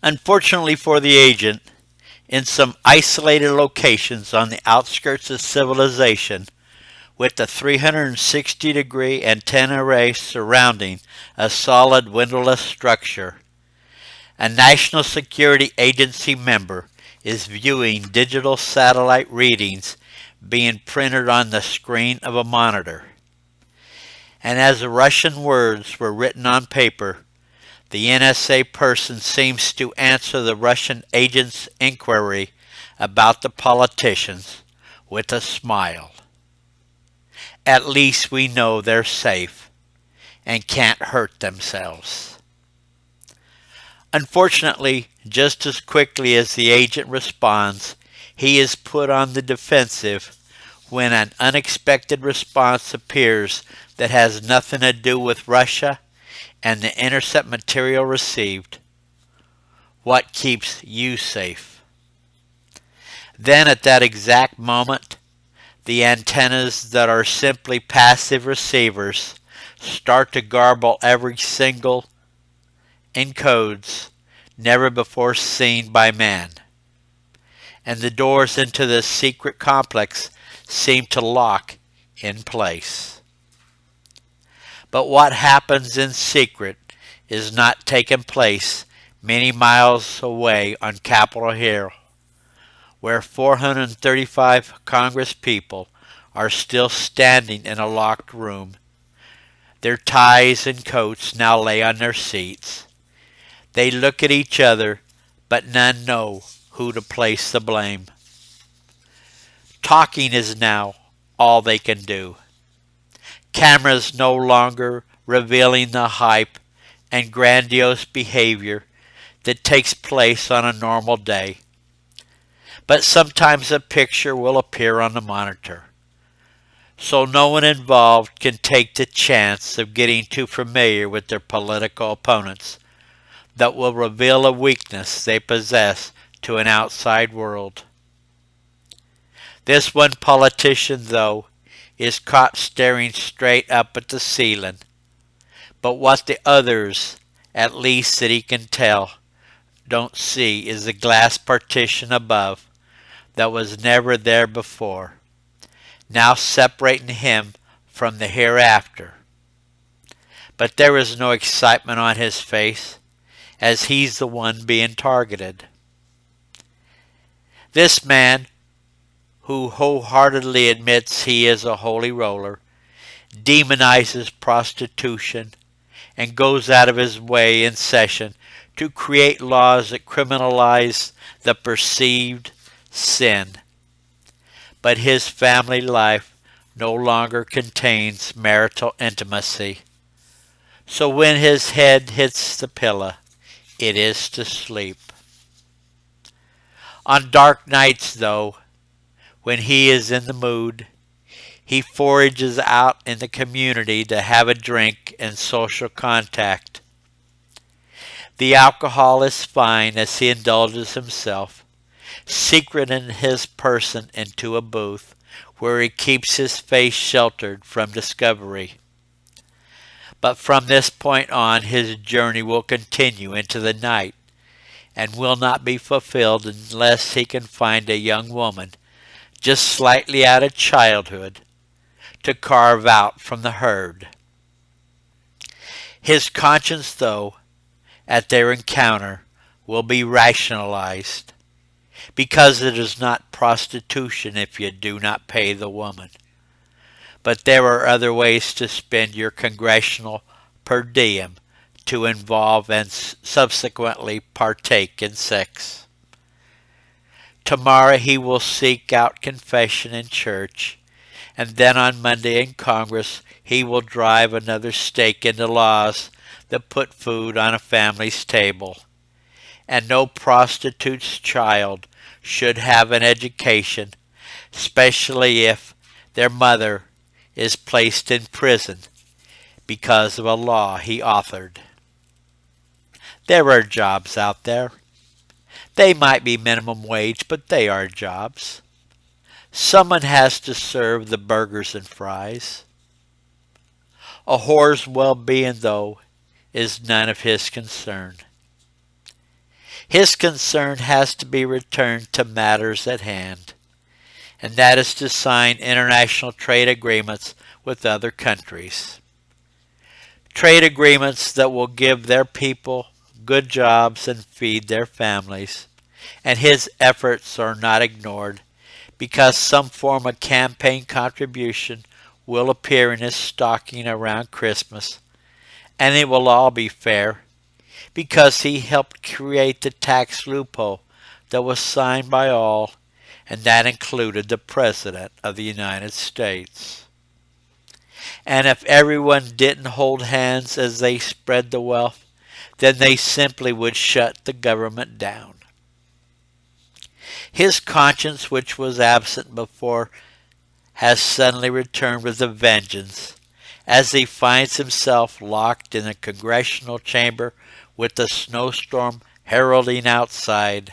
Unfortunately for the agent, in some isolated locations on the outskirts of civilization, with the 360-degree antenna array surrounding a solid windowless structure, a National Security Agency member is viewing digital satellite readings being printed on the screen of a monitor. And as the Russian words were written on paper, the NSA person seems to answer the Russian agent's inquiry about the politicians with a smile. At least we know they're safe and can't hurt themselves. Unfortunately, just as quickly as the agent responds, he is put on the defensive when an unexpected response appears that has nothing to do with Russia and the intercept material received. What keeps you safe? Then at that exact moment, the antennas that are simply passive receivers start to garble every single encodes never before seen by man. And the doors into this secret complex seem to lock in place. But what happens in secret is not taking place many miles away on Capitol Hill, where 435 Congress people are still standing in a locked room. Their ties and coats now lay on their seats. They look at each other, but none know who to place the blame. Talking is now all they can do. Cameras no longer revealing the hype and grandiose behavior that takes place on a normal day. But sometimes a picture will appear on the monitor, so no one involved can take the chance of getting too familiar with their political opponents that will reveal a weakness they possess to an outside world. This one politician, though, is caught staring straight up at the ceiling, but what the others, at least that he can tell, don't see is the glass partition above that was never there before, now separating him from the hereafter. But there is no excitement on his face, as he's the one being targeted. This man, who wholeheartedly admits he is a holy roller, demonizes prostitution, and goes out of his way in session to create laws that criminalize the perceived sin. But his family life no longer contains marital intimacy. So when his head hits the pillow, it is to sleep. On dark nights, though, when he is in the mood, he forages out in the community to have a drink and social contact. The alcohol is fine as he indulges himself, secreting his person into a booth where he keeps his face sheltered from discovery. But from this point on, his journey will continue into the night and will not be fulfilled unless he can find a young woman just slightly out of childhood to carve out from the herd. His conscience, though, at their encounter will be rationalized, because it is not prostitution if you do not pay the woman. But there are other ways to spend your congressional per diem to involve and subsequently partake in sex. Tomorrow he will seek out confession in church, and then on Monday in Congress he will drive another stake into laws that put food on a family's table. And no prostitute's child should have an education, especially if their mother is placed in prison because of a law he authored. There are jobs out there. They might be minimum wage, but they are jobs. Someone has to serve the burgers and fries. A whore's well-being, though, is none of his concern. His concern has to be returned to matters at hand, and that is to sign international trade agreements with other countries. Trade agreements that will give their people good jobs and feed their families. And his efforts are not ignored because some form of campaign contribution will appear in his stocking around Christmas, and it will all be fair because he helped create the tax loophole that was signed by all, and that included the President of the United States. And if everyone didn't hold hands as they spread the wealth, then they simply would shut the government down. His conscience, which was absent before, has suddenly returned with a vengeance as he finds himself locked in a congressional chamber with the snowstorm heralding outside.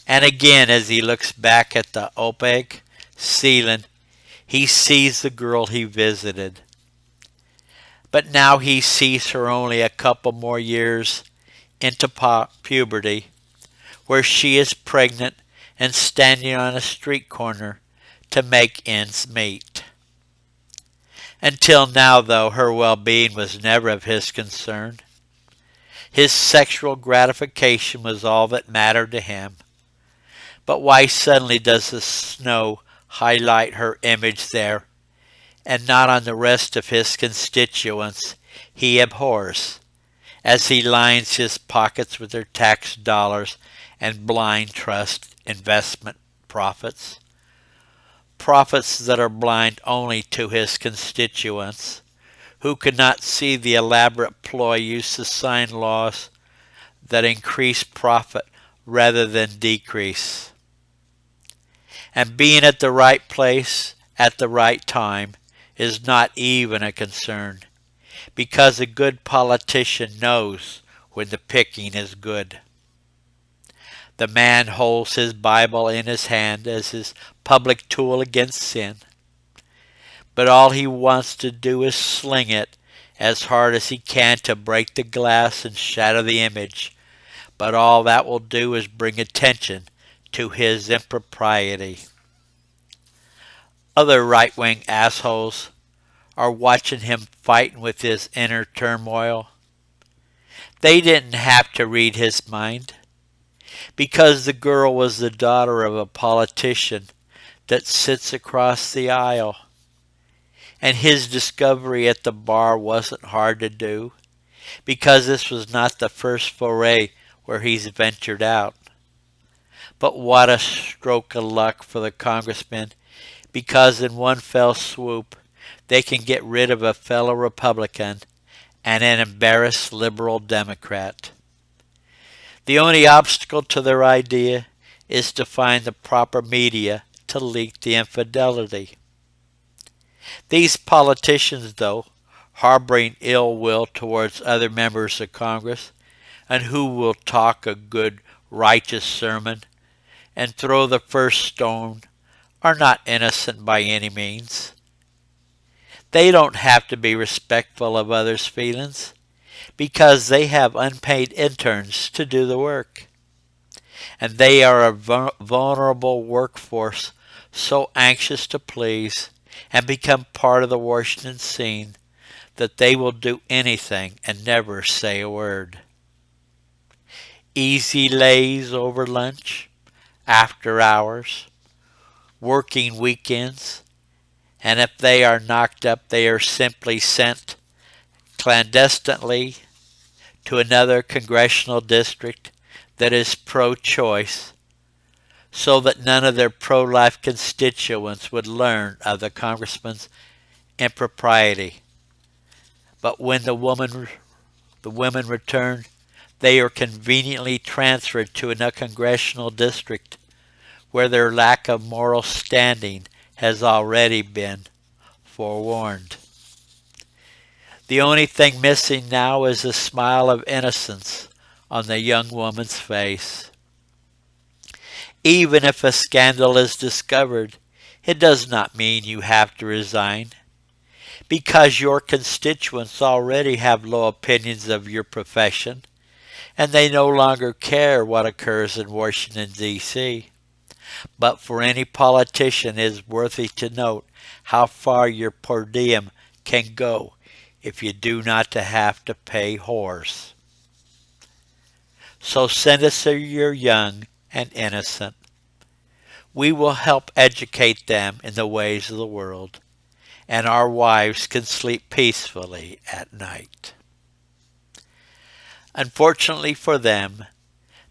And again, as he looks back at the opaque ceiling, he sees the girl he visited. But now he sees her only a couple more years into puberty, where she is pregnant and standing on a street corner to make ends meet. Until now, though, her well-being was never of his concern. His sexual gratification was all that mattered to him. But why suddenly does the snow highlight her image there, and not on the rest of his constituents he abhors, as he lines his pockets with their tax dollars and blind trust investment profits? Profits that are blind only to his constituents, who could not see the elaborate ploy used to sign laws that increase profit rather than decrease. And being at the right place at the right time is not even a concern, because a good politician knows when the picking is good. The man holds his Bible in his hand as his public tool against sin. But all he wants to do is sling it as hard as he can to break the glass and shatter the image. But all that will do is bring attention to his impropriety. Other right-wing assholes are watching him fighting with his inner turmoil. They didn't have to read his mind, because the girl was the daughter of a politician that sits across the aisle. And his discovery at the bar wasn't hard to do, because this was not the first foray where he's ventured out. But what a stroke of luck for the congressman, because in one fell swoop they can get rid of a fellow Republican and an embarrassed liberal Democrat. The only obstacle to their idea is to find the proper media to leak the infidelity. These politicians, though, harboring ill will towards other members of Congress, and who will talk a good, righteous sermon and throw the first stone, are not innocent by any means. They don't have to be respectful of others' feelings, because they have unpaid interns to do the work. And they are a vulnerable workforce so anxious to please and become part of the Washington scene that they will do anything and never say a word. Easy lays over lunch, after hours, working weekends, and if they are knocked up, they are simply sent clandestinely to another congressional district that is pro-choice, so that none of their pro-life constituents would learn of the congressman's impropriety. But when the women return, they are conveniently transferred to another congressional district where their lack of moral standing has already been forewarned. The only thing missing now is a smile of innocence on the young woman's face. Even if a scandal is discovered, it does not mean you have to resign, because your constituents already have low opinions of your profession, and they no longer care what occurs in Washington, D.C. But for any politician, it is worthy to note how far your per diem can go if you do not have to pay whores. So send us your young and innocent. We will help educate them in the ways of the world, and our wives can sleep peacefully at night. Unfortunately for them,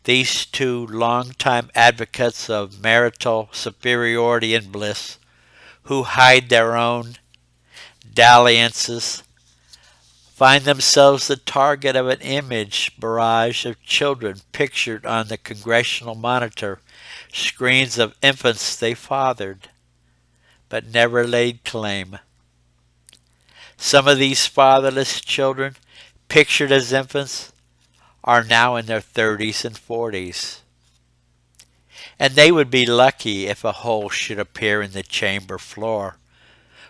these two longtime advocates of marital superiority and bliss, who hide their own dalliances, find themselves the target of an image barrage of children pictured on the congressional monitor screens of infants they fathered, but never laid claim. Some of these fatherless children, pictured as infants, are now in their 30s and 40s. And they would be lucky if a hole should appear in the chamber floor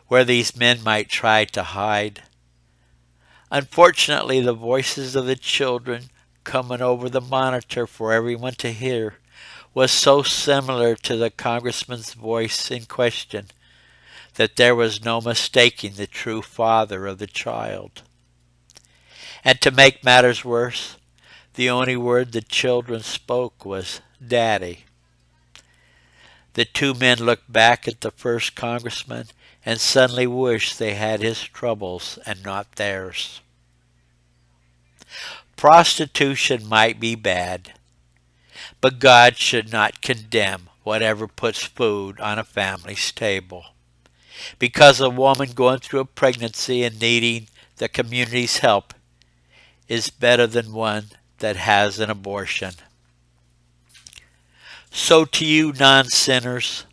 where these men might try to hide. Unfortunately, the voices of the children coming over the monitor for everyone to hear was so similar to the congressman's voice in question that there was no mistaking the true father of the child. And to make matters worse, the only word the children spoke was "Daddy." The two men looked back at the first congressman and suddenly wished they had his troubles and not theirs. Prostitution might be bad, but God should not condemn whatever puts food on a family's table. Because a woman going through a pregnancy and needing the community's help is better than one that has an abortion. So to you non-sinners,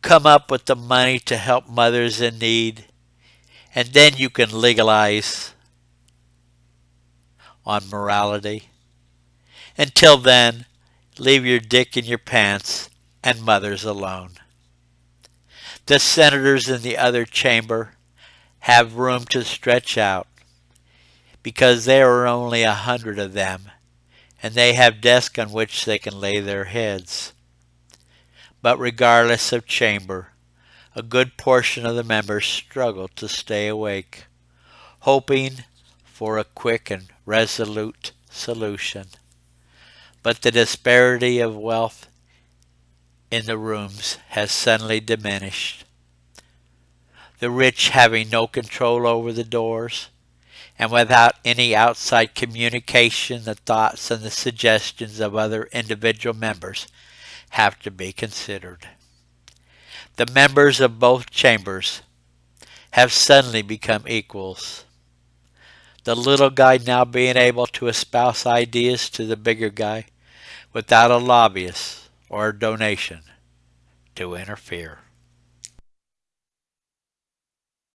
come up with the money to help mothers in need, and then you can legalize on morality. Until then, leave your dick in your pants and mothers alone. The senators in the other chamber have room to stretch out because there are only 100 of them, and they have desks on which they can lay their heads. But regardless of chamber, a good portion of the members struggle to stay awake, hoping for a quick and resolute solution. But the disparity of wealth in the rooms has suddenly diminished. The rich having no control over the doors, and without any outside communication, the thoughts and the suggestions of other individual members have to be considered. The members of both chambers have suddenly become equals. The little guy now being able to espouse ideas to the bigger guy without a lobbyist or a donation to interfere.